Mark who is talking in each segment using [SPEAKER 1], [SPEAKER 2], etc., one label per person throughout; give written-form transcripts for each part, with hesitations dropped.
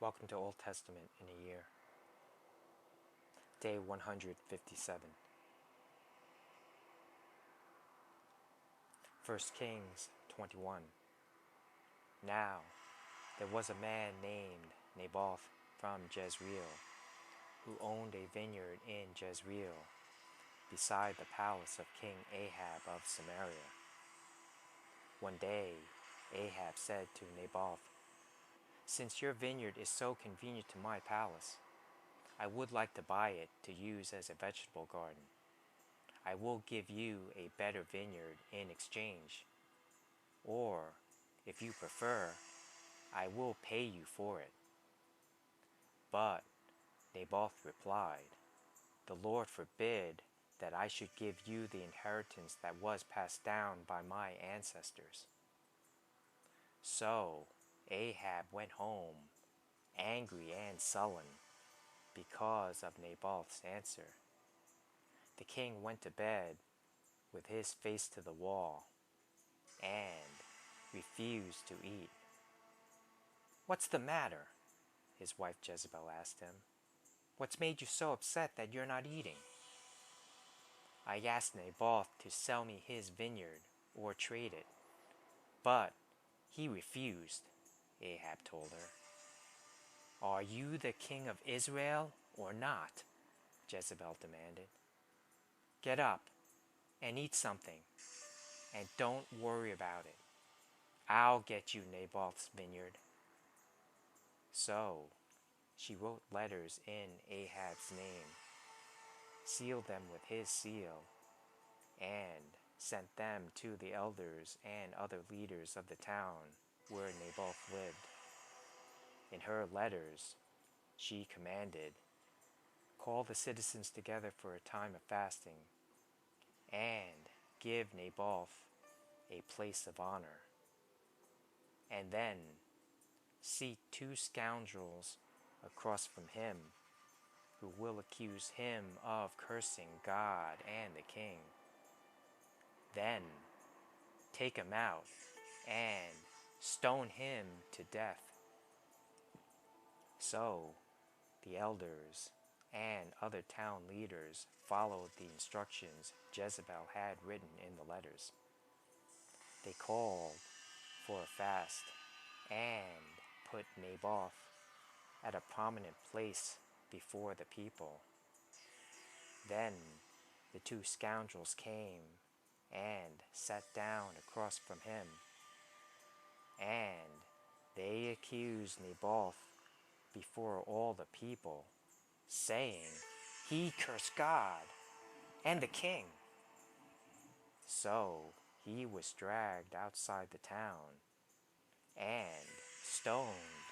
[SPEAKER 1] Welcome to Old Testament in a Year. Day 157. 1 Kings 21. Now there was a man named Naboth from Jezreel, who owned a vineyard in Jezreel, beside the palace of King Ahab of Samaria. One day Ahab said to Naboth, "Since your vineyard is so convenient to my palace, I would like to buy it to use as a vegetable garden. I will give you a better vineyard in exchange. Or, if you prefer, I will pay you for it." But Naboth replied, "The Lord forbid that I should give you the inheritance that was passed down by my ancestors." So Ahab went home, angry and sullen, because of Naboth's answer. The king went to bed with his face to the wall and refused to eat. "What's the matter?" his wife Jezebel asked him. "What's made you so upset that you're not eating?" "I asked Naboth to sell me his vineyard or trade it, but he refused," Ahab told her. "Are you the king of Israel or not?" Jezebel demanded. "Get up and eat something, and don't worry about it. I'll get you Naboth's vineyard." So she wrote letters in Ahab's name, sealed them with his seal, and sent them to the elders and other leaders of the town where Naboth lived. In her letters, she commanded, "Call the citizens together for a time of fasting, and give Naboth a place of honor. And then seat two scoundrels across from him who will accuse him of cursing God and the king. Then take him out and stone him to death." So the elders and other town leaders followed the instructions Jezebel had written in the letters. They called for a fast and put Naboth at a prominent place before the people. Then the two scoundrels came and sat down across from him, and they accused Naboth before all the people, saying, "He cursed God and the king." So he was dragged outside the town and stoned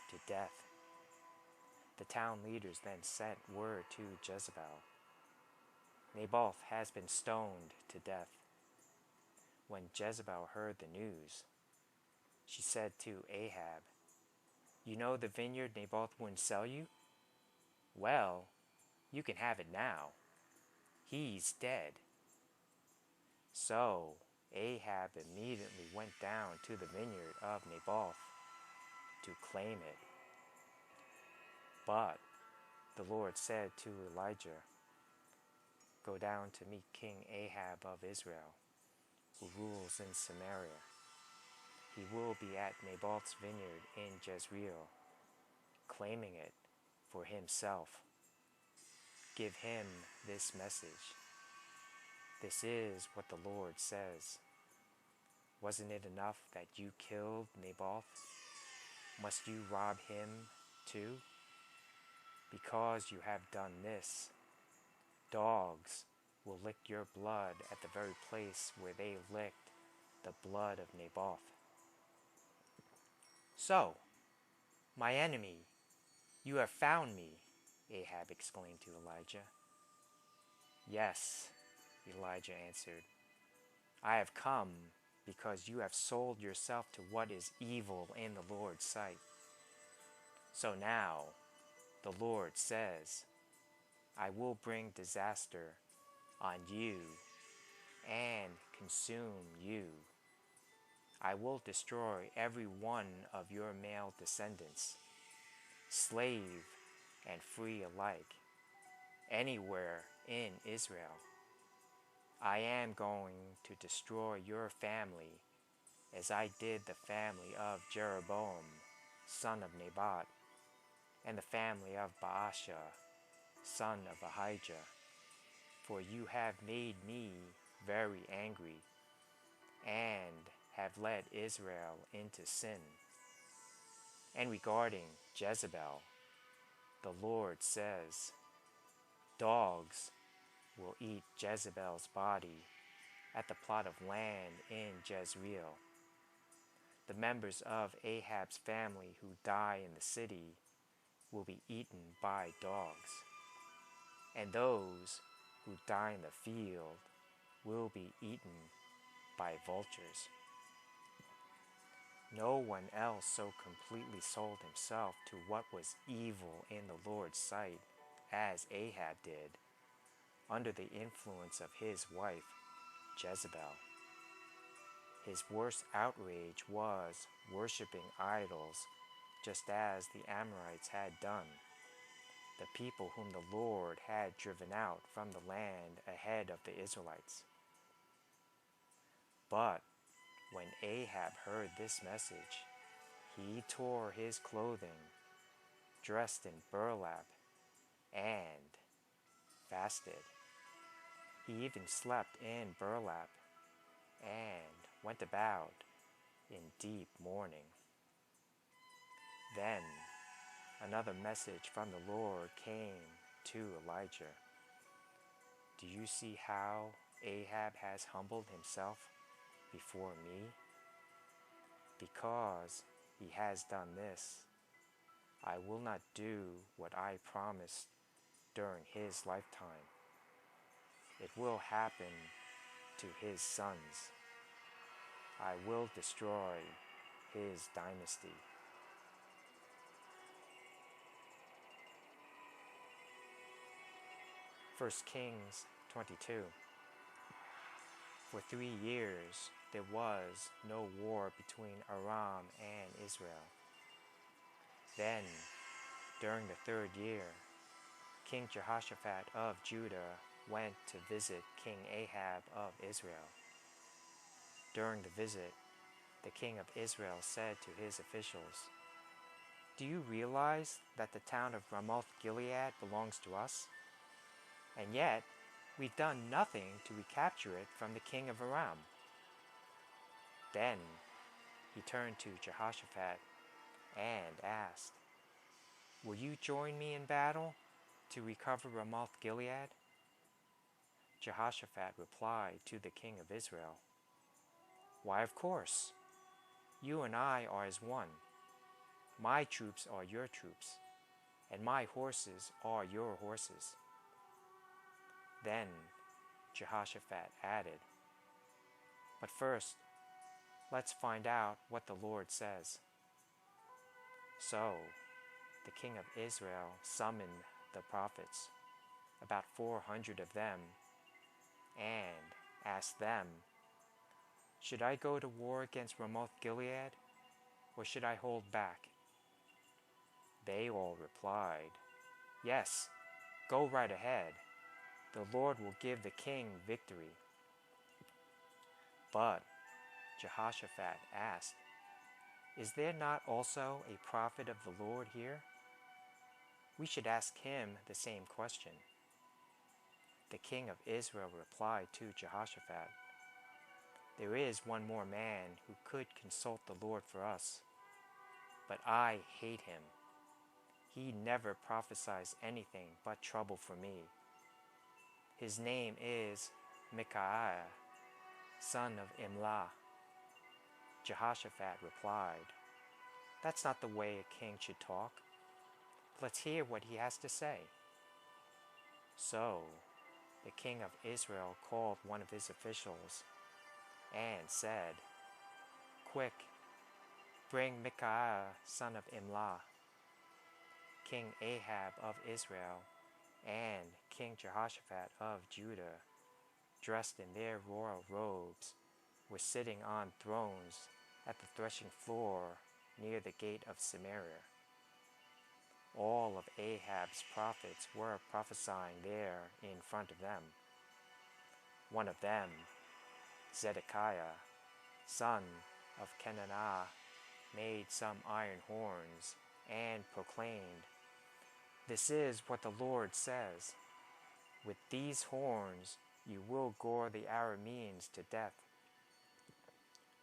[SPEAKER 1] to death. The town leaders then sent word to Jezebel, "Naboth has been stoned to death." When Jezebel heard the news, she said to Ahab, "You know the vineyard Naboth wouldn't sell you? Well, you can have it now. He's dead." So Ahab immediately went down to the vineyard of Naboth to claim it. But the Lord said to Elijah, "Go down to meet King Ahab of Israel, who rules in Samaria. He will be at Naboth's vineyard in Jezreel, claiming it for himself. Give him this message. This is what the Lord says. Wasn't it enough that you killed Naboth? Must you rob him too? Because you have done this, dogs will lick your blood at the very place where they licked the blood of Naboth." "So, my enemy, you have found me," Ahab exclaimed to Elijah. "Yes," Elijah answered. "I have come because you have sold yourself to what is evil in the Lord's sight. So now, the Lord says, I will bring disaster on you and consume you. I will destroy every one of your male descendants, slave and free alike, anywhere in Israel. I am going to destroy your family as I did the family of Jeroboam, son of Nebat, and the family of Baasha, son of Ahijah, for you have made me very angry and have led Israel into sin. And regarding Jezebel, the Lord says, dogs will eat Jezebel's body at the plot of land in Jezreel. The members of Ahab's family who die in the city will be eaten by dogs, and those who die in the field will be eaten by vultures. No one else so completely sold himself to what was evil in the Lord's sight as Ahab did, under the influence of his wife, Jezebel. His worst outrage was worshiping idols, just as the Amorites had done, the people whom the Lord had driven out from the land ahead of the Israelites. But when Ahab heard this message, he tore his clothing, dressed in burlap, and fasted. He even slept in burlap and went about in deep mourning. Then another message from the Lord came to Elijah. Do you see how Ahab has humbled himself before me? Because he has done this, I will not do what I promised during his lifetime. It will happen to his sons. I will destroy his dynasty. First Kings 22. For 3 years there was no war between Aram and Israel. Then, during the 3rd year, King Jehoshaphat of Judah went to visit King Ahab of Israel. During the visit, the king of Israel said to his officials, "Do you realize that the town of Ramoth Gilead belongs to us? And yet, we've done nothing to recapture it from the king of Aram." Then he turned to Jehoshaphat and asked, "Will you join me in battle to recover Ramoth Gilead?" Jehoshaphat replied to the king of Israel, "Why, of course. You and I are as one. My troops are your troops, and my horses are your horses." Then Jehoshaphat added, "But first, let's find out what the Lord says." So the king of Israel summoned the prophets, about 400 of them, and asked them, "Should I go to war against Ramoth Gilead, or should I hold back?" They all replied, "Yes, go right ahead. The Lord will give the king victory." But Jehoshaphat asked, "Is there not also a prophet of the Lord here? We should ask him the same question." The king of Israel replied to Jehoshaphat, "There is one more man who could consult the Lord for us, but I hate him. He never prophesies anything but trouble for me. His name is Micaiah, son of Imlah." Jehoshaphat replied, "That's not the way a king should talk. Let's hear what he has to say." So the king of Israel called one of his officials and said, "Quick, bring Micaiah, son of Imlah." King Ahab of Israel and King Jehoshaphat of Judah, dressed in their royal robes, were sitting on thrones at the threshing floor near the gate of Samaria. all of Ahab's prophets were prophesying there in front of them. One of them, Zedekiah, son of Kenanah, made some iron horns and proclaimed, "This is what the Lord says. With these horns you will gore the Arameans to death."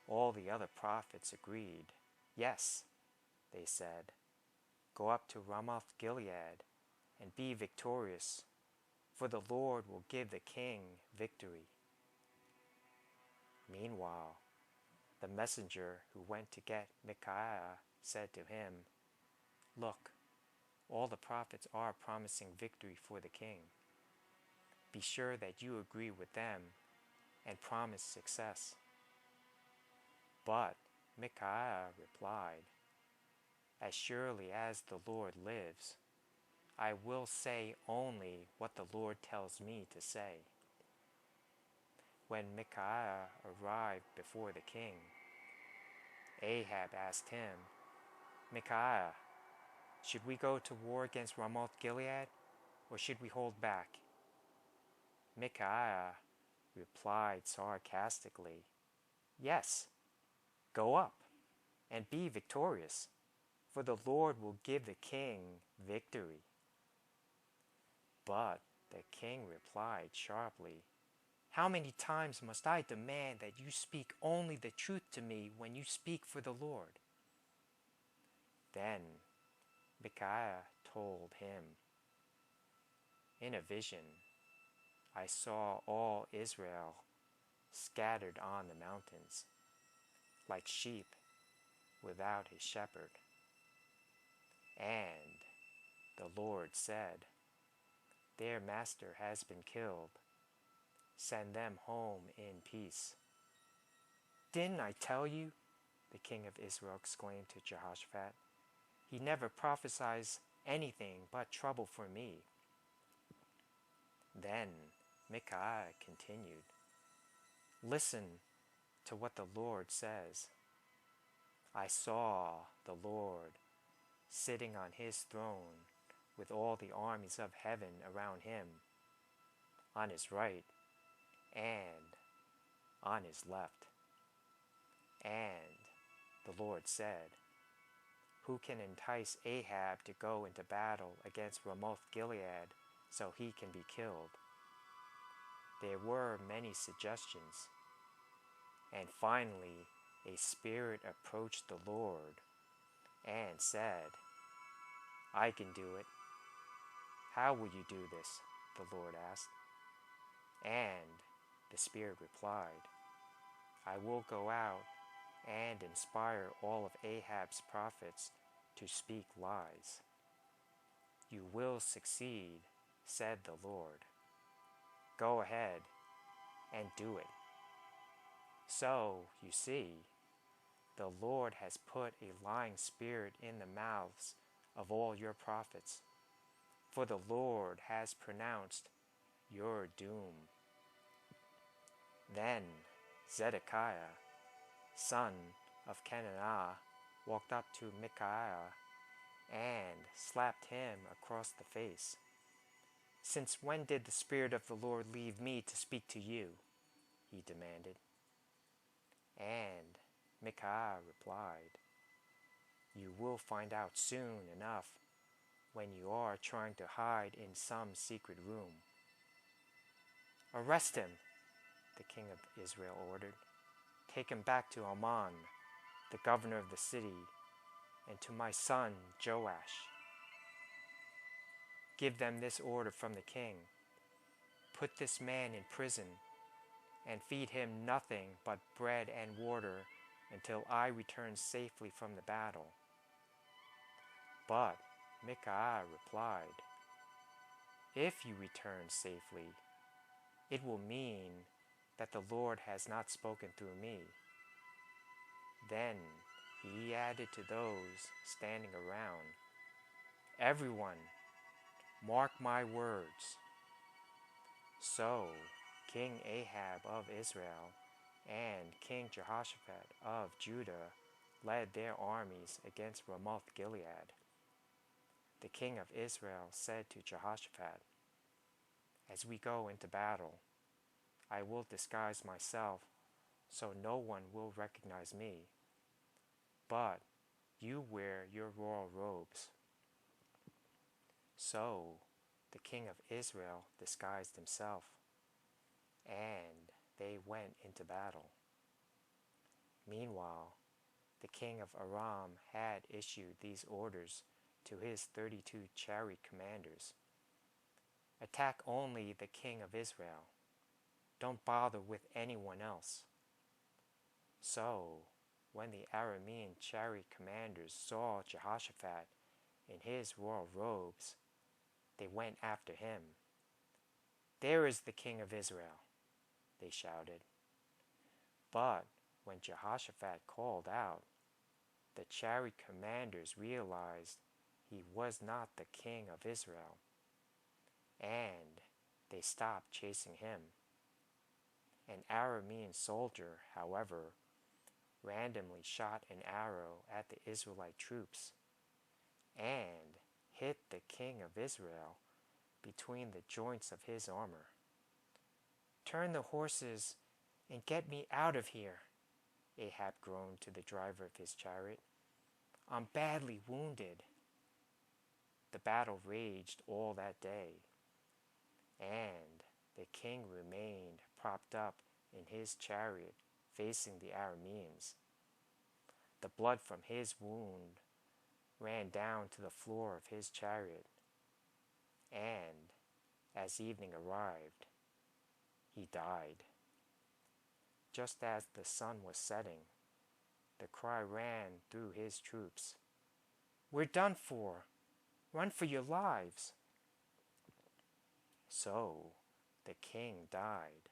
[SPEAKER 1] All the other prophets agreed. "Yes," they said, "go up to Ramoth Gilead and be victorious, for the Lord will give the king victory." Meanwhile, the messenger who went to get Micaiah said to him, "Look, all the prophets are promising victory for the king. Be sure that you agree with them and promise success." But Micaiah replied, "As surely as the Lord lives, I will say only what the Lord tells me to say." When Micaiah arrived before the king, Ahab asked him, "Micaiah, should we go to war against Ramoth Gilead, or should we hold back?" Micaiah replied sarcastically, "Yes, go up and be victorious, for the Lord will give the king victory." But the king replied sharply, "How many times must I demand that you speak only the truth to me when you speak for the Lord?" Then Micaiah told him, "In a vision, I saw all Israel scattered on the mountains, like sheep without a shepherd. And the Lord said, 'Their master has been killed. Send them home in peace.'" "Didn't I tell you?" the king of Israel exclaimed to Jehoshaphat. "He never prophesies anything but trouble for me." Then Micaiah continued, "Listen to what the Lord says. I saw the Lord sitting on his throne with all the armies of heaven around him, on his right and on his left. And the Lord said, 'Who can entice Ahab to go into battle against Ramoth Gilead so he can be killed?' There were many suggestions, and finally a spirit approached the Lord and said, 'I can do it.' 'How will you do this?' the Lord asked. And the spirit replied, 'I will go out and inspire all of Ahab's prophets to speak lies.' 'You will succeed,' said the Lord. 'Go ahead and do it.' So, you see, the Lord has put a lying spirit in the mouths of all your prophets, for the Lord has pronounced your doom." Then Zedekiah, son of Kenanah, walked up to Micaiah and slapped him across the face. "Since when did the Spirit of the Lord leave me to speak to you?" he demanded. And Micaiah replied, "You will find out soon enough when you are trying to hide in some secret room." "Arrest him," the king of Israel ordered. "Take him back to Amon, the governor of the city, and to my son Joash. Give them this order from the king: put this man in prison and feed him nothing but bread and water until I return safely from the battle." But Micaiah replied, "If you return safely, it will mean that the Lord has not spoken through me." Then he added to those standing around, "Everyone, mark my words." So King Ahab of Israel and King Jehoshaphat of Judah led their armies against Ramoth Gilead. the king of Israel said to Jehoshaphat, "As we go into battle, I will disguise myself so no one will recognize me, but you wear your royal robes." So the king of Israel disguised himself, and they went into battle. Meanwhile, the king of Aram had issued these orders to his 32 chariot commanders: "Attack only the king of Israel. Don't bother with anyone else." So, when the Aramean chariot commanders saw Jehoshaphat in his royal robes, they went after him. "There is the king of Israel," they shouted. But when Jehoshaphat called out, the chariot commanders realized he was not the king of Israel, and they stopped chasing him. An Aramean soldier, however, randomly shot an arrow at the Israelite troops and hit the king of Israel between the joints of his armor. "Turn the horses and get me out of here," Ahab groaned to the driver of his chariot. "I'm badly wounded." The battle raged all that day, and the king remained propped up in his chariot facing the Arameans. The blood from his wound ran down to the floor of his chariot, and as evening arrived, he died. Just as the sun was setting, the cry ran through his troops, "We're done for! Run for your lives!" So the king died,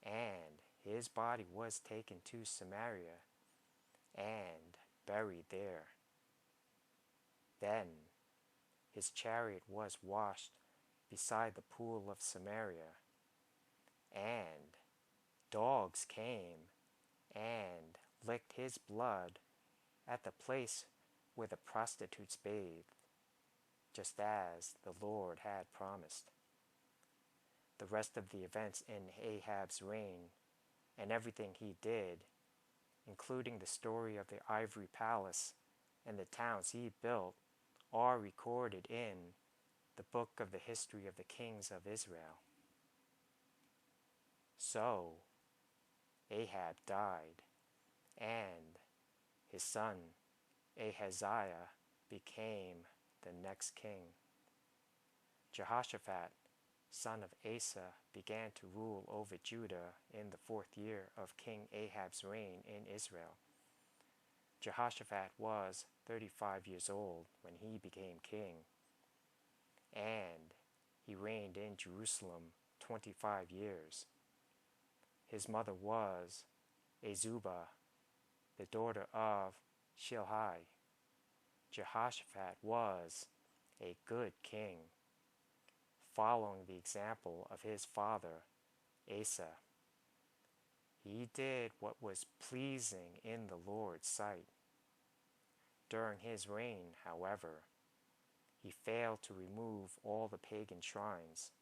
[SPEAKER 1] and his body was taken to Samaria and buried there. Then his chariot was washed beside the pool of Samaria, and dogs came and licked his blood at the place where the prostitutes bathed, just as the Lord had promised. The rest of the events in Ahab's reign and everything he did, including the story of the ivory palace and the towns he built, are recorded in the book of the history of the kings of Israel. So Ahab died, and his son Ahaziah became the next king. Jehoshaphat, son of Asa, began to rule over Judah in the 4th year of King Ahab's reign in Israel. Jehoshaphat was 35 years old when he became king, and he reigned in Jerusalem 25 years. His mother was Azubah, the daughter of Shilhi. Jehoshaphat was a good king, following the example of his father, Asa. He did what was pleasing in the Lord's sight. During his reign, however, he failed to remove all the pagan shrines,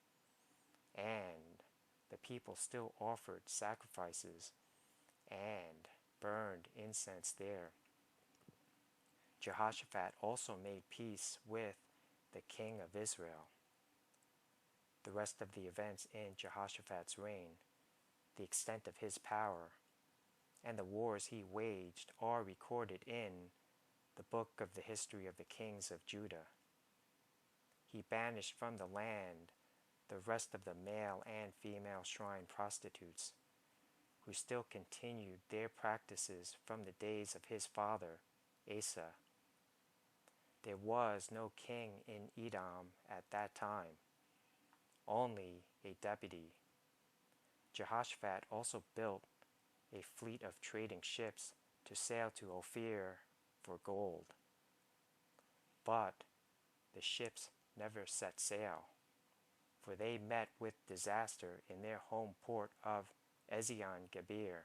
[SPEAKER 1] and the people still offered sacrifices and burned incense there. Jehoshaphat also made peace with the king of Israel. The rest of the events in Jehoshaphat's reign, the extent of his power, and the wars he waged are recorded in the book of the history of the kings of Judah. He banished from the land the rest of the male and female shrine prostitutes, who still continued their practices from the days of his father, Asa. There was no king in Edom at that time, only a deputy. Jehoshaphat also built a fleet of trading ships to sail to Ophir for gold. But the ships never set sail, for they met with disaster in their home port of Ezion-Geber.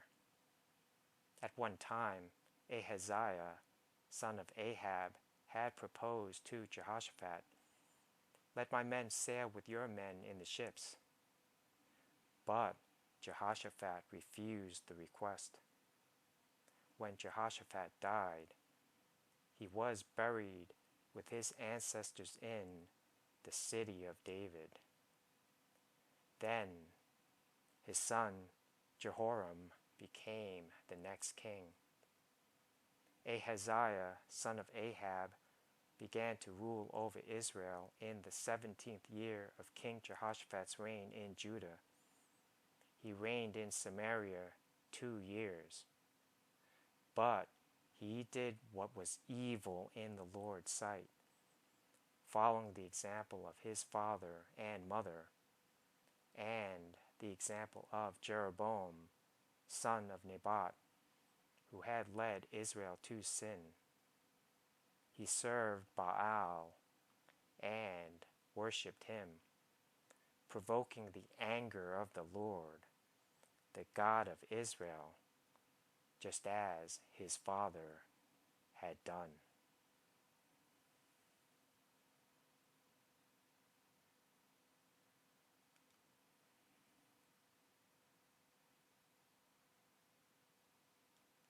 [SPEAKER 1] At one time, Ahaziah, son of Ahab, had proposed to Jehoshaphat, "Let my men sail with your men in the ships." But Jehoshaphat refused the request. When Jehoshaphat died, he was buried with his ancestors in the city of David. Then his son Jehoram became the next king. Ahaziah, son of Ahab, began to rule over Israel in the 17th year of King Jehoshaphat's reign in Judah. He reigned in Samaria 2 years. But he did what was evil in the Lord's sight, following the example of his father and mother, and the example of Jeroboam, son of Nebat, who had led Israel to sin. He served Baal and worshipped him, provoking the anger of the Lord, the God of Israel, just as his father had done.